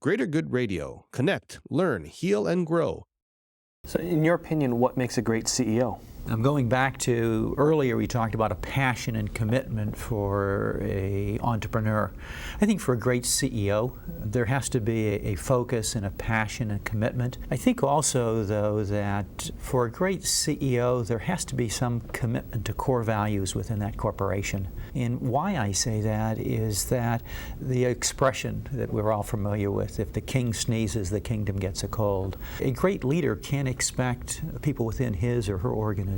Greater Good Radio. Connect, learn, heal, and grow. So in your opinion, what makes a great CEO? I'm going back to earlier we talked about a passion and commitment for an entrepreneur. I think for a great CEO, there has to be a focus and a passion and commitment. I think also, though, that for a great CEO, there has to be some commitment to core values within that corporation. And why I say that is that the expression that we're all familiar with, if the king sneezes, the kingdom gets a cold. A great leader can't expect people within his or her organization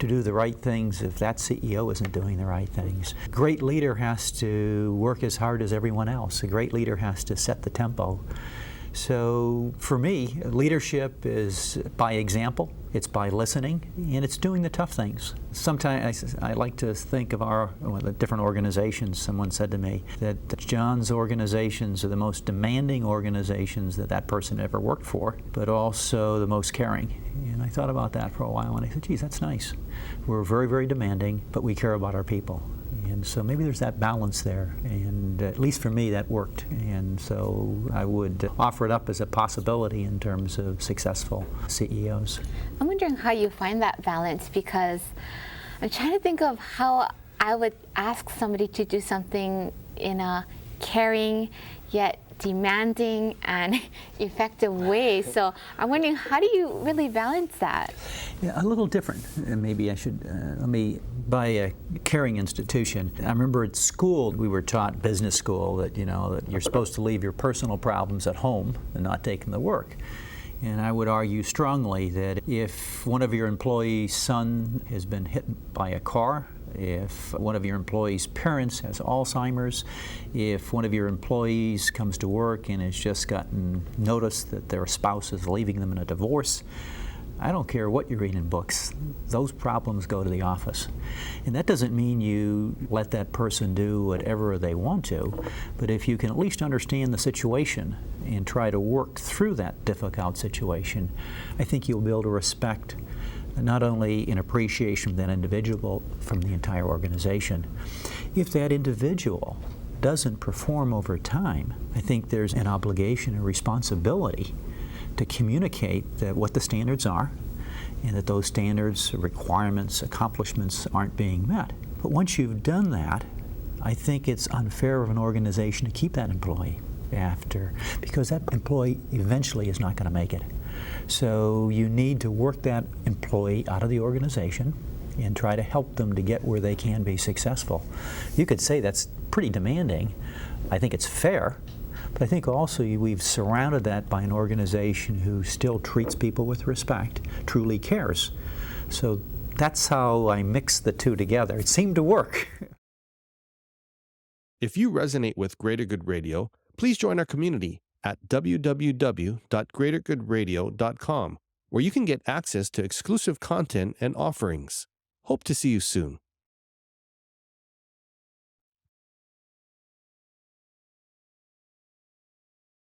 to do the right things if that CEO isn't doing the right things. A great leader has to work as hard as everyone else. A great leader has to set the tempo. So for me, leadership is by example, it's by listening, and it's doing the tough things. Sometimes I like to think of the different organizations. Someone said to me that John's organizations are the most demanding organizations that person ever worked for, but also the most caring. And I thought about that for a while, and I said, geez, that's nice. We're very, very demanding, but we care about our people. And so maybe there's that balance there, and at least for me that worked. And so I would offer it up as a possibility in terms of successful CEOs. I'm wondering how you find that balance, because I'm trying to think of how I would ask somebody to do something in a caring yet demanding and effective way. So I'm wondering, how do you really balance that? Yeah, a little different. Maybe I should, by a caring institution. I remember at school, we were taught, business school, that that you're supposed to leave your personal problems at home and not take them to work. And I would argue strongly that if one of your employees' son has been hit by a car, if one of your employees' parents has Alzheimer's, if one of your employees comes to work and has just gotten notice that their spouse is leaving them in a divorce, I don't care what you read in books, those problems go to the office. And that doesn't mean you let that person do whatever they want to, but if you can at least understand the situation and try to work through that difficult situation, I think you'll be able to respect not only an appreciation of that individual, from the entire organization. If that individual doesn't perform over time, I think there's an obligation and responsibility to communicate that what the standards are, and that those standards, requirements, accomplishments aren't being met. But once you've done that, I think it's unfair of an organization to keep that employee after, because that employee eventually is not going to make it. So you need to work that employee out of the organization and try to help them to get where they can be successful. You could say that's pretty demanding. I think it's fair, but I think also we've surrounded that by an organization who still treats people with respect, truly cares. So that's how I mix the two together. It seemed to work. If you resonate with Greater Good Radio, please join our community at www.greatergoodradio.com, where you can get access to exclusive content and offerings. Hope to see you soon.